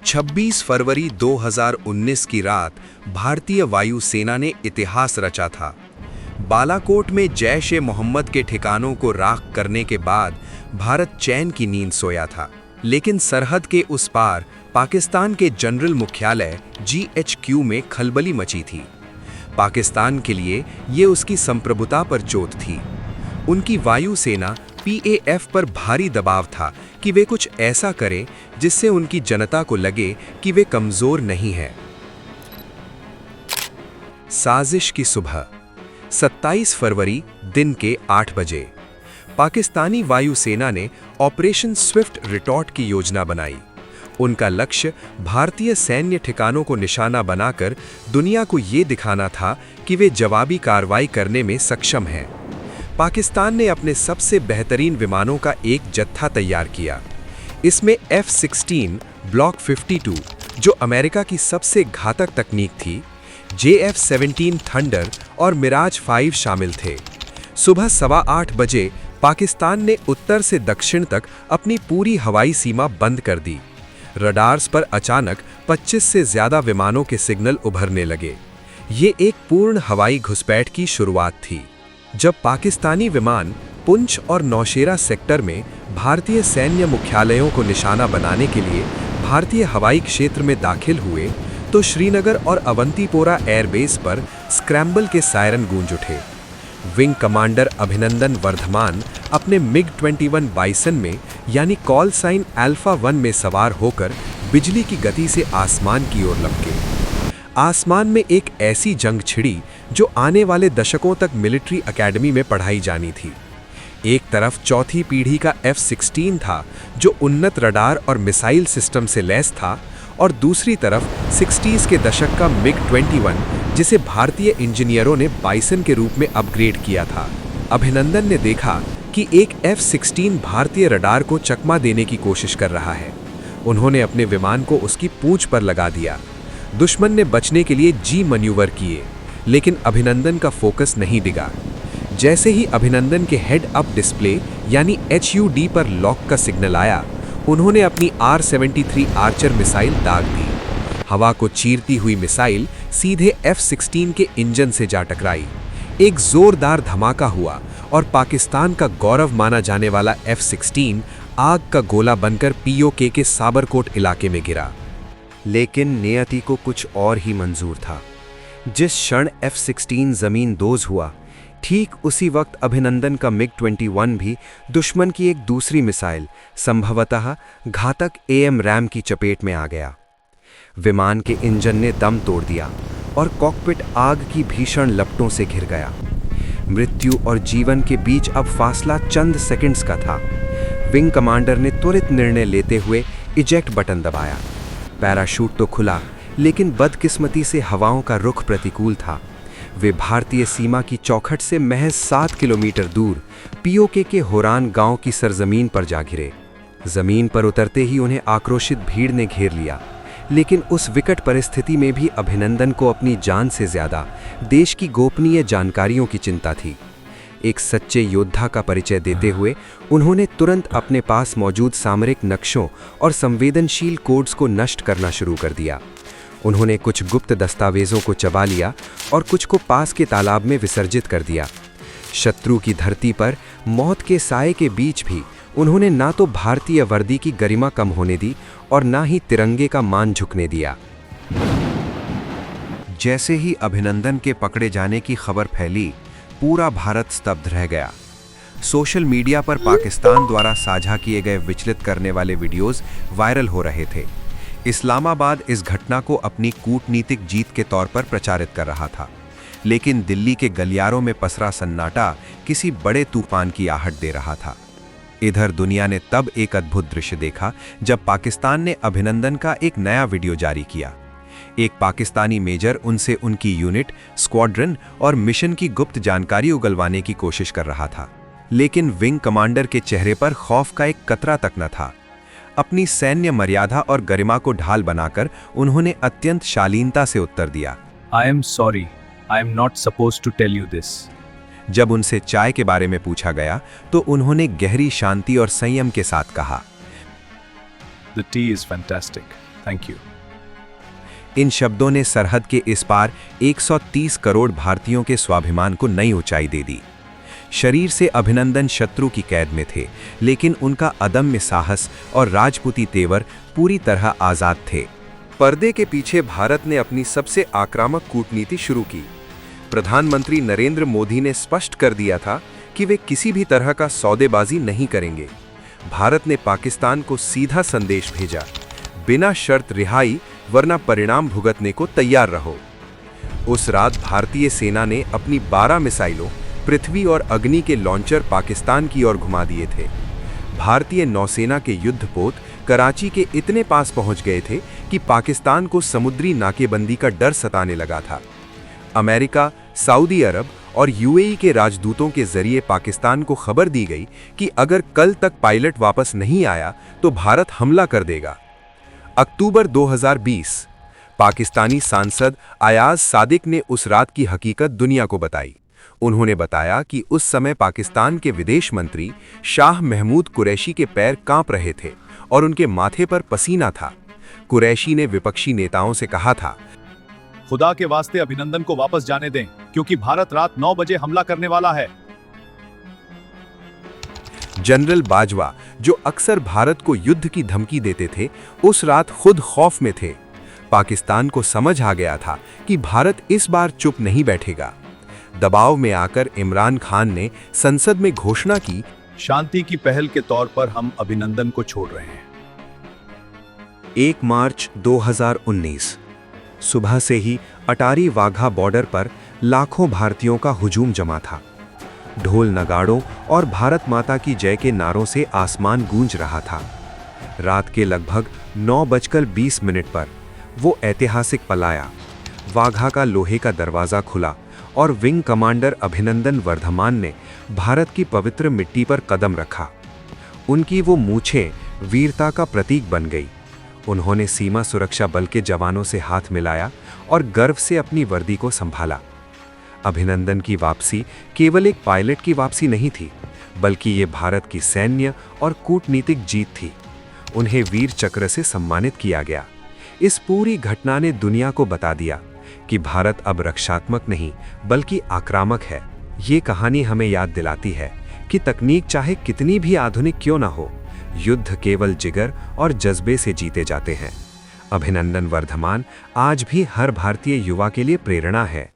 26 फरवरी 2019 की रात भारतीय वायुसेना ने इतिहास रचा था। बालाकोट में जैश ए मोहम्मद के ठिकानों को राख करने के बाद भारत चैन की नींद सोया था, लेकिन सरहद के उस पार पाकिस्तान के जनरल मुख्यालय GHQ में खलबली मची थी। पाकिस्तान के लिए ये उसकी संप्रभुता पर चोट थी। उनकी वायुसेना PAF पर भारी दबाव था कि वे कुछ ऐसा करें जिससे उनकी जनता को लगे कि वे कमजोर नहीं हैं। साजिश की सुबह 27 फरवरी दिन के 8 बजे पाकिस्तानी वायुसेना ने ऑपरेशन स्विफ्ट रिटॉर्ट की योजना बनाई। उनका लक्ष्य भारतीय सैन्य ठिकानों को निशाना बनाकर दुनिया को ये दिखाना था कि वे जवाबी कार्रवाई करने में सक्षम हैं। पाकिस्तान ने अपने सबसे बेहतरीन विमानों का एक जत्था तैयार किया। इसमें F-16 ब्लॉक 52, जो अमेरिका की सबसे घातक तकनीक थी, JF-17 थंडर और मिराज 5 शामिल थे। सुबह 8:15 बजे पाकिस्तान ने उत्तर से दक्षिण तक अपनी पूरी हवाई सीमा बंद कर दी। रडार्स पर अचानक 25 से ज्यादा विमानों के सिग्नल उभरने लगे। ये एक पूर्ण हवाई घुसपैठ की शुरुआत थी। जब पाकिस्तानी विमान पुंछ और नौशेरा सेक्टर में भारतीय सैन्य मुख्यालयों को निशाना बनाने के लिए भारतीय हवाई क्षेत्र में दाखिल हुए, तो श्रीनगर और अवंतीपोरा एयरबेस पर स्क्रैम्बल के सायरन गूंज उठे। विंग कमांडर अभिनंदन वर्धमान अपने MiG-21 बाइसन में यानी कॉल साइन अल्फा 1 में सवार होकर बिजली की गति से आसमान की ओर लपके। आसमान में एक ऐसी जंग छिड़ी जो आने वाले दशकों तक मिलिट्री एकेडमी में पढ़ाई जानी थी। एक तरफ चौथी पीढ़ी का F-16 था जो उन्नत रडार और मिसाइल सिस्टम से लैस था, और दूसरी तरफ 60s के दशक का MiG-21 जिसे भारतीय इंजीनियरों ने बाइसन के रूप में अपग्रेड किया था। अभिनंदन ने देखा कि एक F-16 भारतीय रडार को चकमा देने की कोशिश कर रहा है। उन्होंने अपने विमान को उसकी पूंछ पर लगा दिया। दुश्मन ने बचने के लिए G मैन्यूवर किए, लेकिन अभिनंदन का फोकस नहीं डिगा। जैसे ही अभिनंदन के हेड अप डिस्प्ले यानी HUD पर लॉक का सिग्नल आया, उन्होंने अपनी R-73 आर्चर मिसाइल दाग दी। हवा को चीरती हुई मिसाइल सीधे F-16 के इंजन से जा टकराई। एक जोरदार धमाका हुआ और पाकिस्तान का गौरव माना जाने वाला F-16 आग का गोला बनकर POK के साबरकोट इलाके में गिरा। लेकिन नियति को कुछ और ही मंजूर था। जिस क्षण F-16 जमीन दोज हुआ, ठीक उसी वक्त अभिनंदन का MiG-21 भी दुश्मन की एक दूसरी मिसाइल, संभवतः घातक AMRAAM की चपेट में आ गया। विमान के इंजन ने दम तोड़ दिया और कॉकपिट आग की भीषण लपटों से घिर गया। मृत्यु और जीवन के बीच अब फासला चंद सेकंड्स का था। विंग कमांडर ने त्वरित निर्णय लेते हुए इजेक्ट बटन दबाया। पैराशूट तो खुला, लेकिन बदकिस्मती से हवाओं का रुख प्रतिकूल था। वे भारतीय सीमा की चौखट से महज 7 किलोमीटर दूर POK के होरान गांव की सरजमीन पर जा गिरे। जमीन पर उतरते ही उन्हें आक्रोशित भीड़ ने घेर लिया, लेकिन उस विकट परिस्थिति में भी अभिनंदन को अपनी जान से ज्यादा देश की गोपनीय जानकारियों की चिंता थी। एक सच्चे योद्धा का परिचय देते हुए उन्होंने तुरंत अपने पास मौजूद सामरिक नक्शों और संवेदनशील कोड्स को नष्ट करना शुरू कर दिया। उन्होंने कुछ गुप्त दस्तावेजों को चबा लिया और कुछ को पास के तालाब में विसर्जित कर दिया। शत्रु की धरती पर मौत के साए के बीच भी उन्होंने ना तो भारतीय वर्दी की गरिमा कम होने दी और ना ही तिरंगे का मान झुकने दिया। जैसे ही अभिनंदन के पकड़े जाने की खबर फैली, पूरा भारत स्तब्ध रह गया। सोशल मीडिया पर पाकिस्तान द्वारा साझा किए गए विचलित करने वाले वीडियोस वायरल हो रहे थे। इस्लामाबाद इस घटना को अपनी कूटनीतिक जीत के तौर पर प्रचारित कर रहा था, लेकिन दिल्ली के गलियारों में पसरा सन्नाटा किसी बड़े तूफान की आहट दे रहा था। इधर दुनिया ने तब एक अद्भुत दृश्य देखा जब पाकिस्तान ने अभिनंदन का एक नया वीडियो जारी किया। एक पाकिस्तानी मेजर उनसे उनकी यूनिट, स्क्वाड्रन और मिशन की गुप्त जानकारी उगलवाने की कोशिश कर रहा था, लेकिन विंग कमांडर के चेहरे पर खौफ का एक कतरा तक न था। अपनी सैन्य मर्यादा और गरिमा को ढाल बनाकर उन्होंने अत्यंत शालीनता से उत्तर दिया, I am sorry, I am not supposed to tell you this. जब उनसे चाय के बारे में पूछा गया तो उन्होंने गहरी शांति और संयम के साथ कहा, The tea is fantastic. Thank you. इन शब्दों ने सरहद के इस पार 130 करोड़ भारतीयों के स्वाभिमान को नई ऊंचाई दे दी। शरीर से अभिनंदन शत्रु की कैद में थे, लेकिन उनका अदम्य साहस और राजपूती तेवर पूरी तरह आजाद थे। पर्दे के पीछे भारत ने अपनी सबसे आक्रामक कूटनीति शुरू की। प्रधानमंत्री नरेंद्र मोदी ने स्पष्ट कर दिया था कि वे किसी भी तरह का सौदेबाजी नहीं करेंगे। भारत ने पाकिस्तान को सीधा संदेश भेजा, बिना शर्त रिहाई वरना परिणाम भुगतने को तैयार रहो। उस रात भारतीय सेना ने अपनी 12 मिसाइलों, पृथ्वी और अग्नि के लॉन्चर पाकिस्तान की ओर घुमा दिए थे। भारतीय नौसेना के युद्धपोत कराची के इतने पास पहुंच गए थे कि पाकिस्तान को समुद्री नाकेबंदी का डर सताने लगा था। अमेरिका, सऊदी अरब और यूएई के राजदूतों के जरिए पाकिस्तान को खबर दी गई कि अगर कल तक पायलट वापस नहीं आया तो भारत हमला कर देगा। अक्टूबर 2020, पाकिस्तानी सांसद अयाज सादिक ने उस रात की हकीकत दुनिया को बताई। उन्होंने बताया कि उस समय पाकिस्तान के विदेश मंत्री शाह महमूद कुरैशी के पैर कांप रहे थे और उनके माथे पर पसीना था। कुरैशी ने विपक्षी नेताओं से कहा था, खुदा के वास्ते अभिनंदन को वापस जाने दें, क्योंकि भारत रात 9 बजे हमला करने वाला है। जनरल बाजवा, जो अक्सर भारत को युद्ध की धमकी देते थे, उस रात खुद खौफ में थे। पाकिस्तान को समझ आ गया था कि भारत इस बार चुप नहीं बैठेगा। दबाव में आकर इमरान खान ने संसद में घोषणा की, शांति की पहल के तौर पर हम अभिनंदन को छोड़ रहे हैं। 1 मार्च 2019 सुबह से ही अटारी वाघा बॉर्डर पर लाखों भारतीयों का हुजूम जमा था। ढोल नगाड़ों और भारत माता की जय के नारों से आसमान गूंज रहा था। रात के लगभग 9:20 पर वो ऐतिहासिक पल आया। वाघा का लोहे का दरवाज़ा खुला और विंग कमांडर अभिनंदन वर्धमान ने भारत की पवित्र मिट्टी पर कदम रखा। उनकी वो मूछें वीरता का प्रतीक बन गई। उन्होंने सीमा सुरक्षा बल के जवानों से हाथ मिलाया और गर्व से अपनी वर्दी को संभाला। अभिनंदन की वापसी केवल एक पायलट की वापसी नहीं थी, बल्कि ये भारत की सैन्य और कूटनीतिक जीत थी। उन्हें वीर चक्र से सम्मानित किया गया। इस पूरी घटना ने दुनिया को बता दिया कि भारत अब रक्षात्मक नहीं बल्कि आक्रामक है। ये कहानी हमें याद दिलाती है कि तकनीक चाहे कितनी भी आधुनिक क्यों ना हो, युद्ध केवल जिगर और जज्बे से जीते जाते हैं। अभिनंदन वर्धमान आज भी हर भारतीय युवा के लिए प्रेरणा है।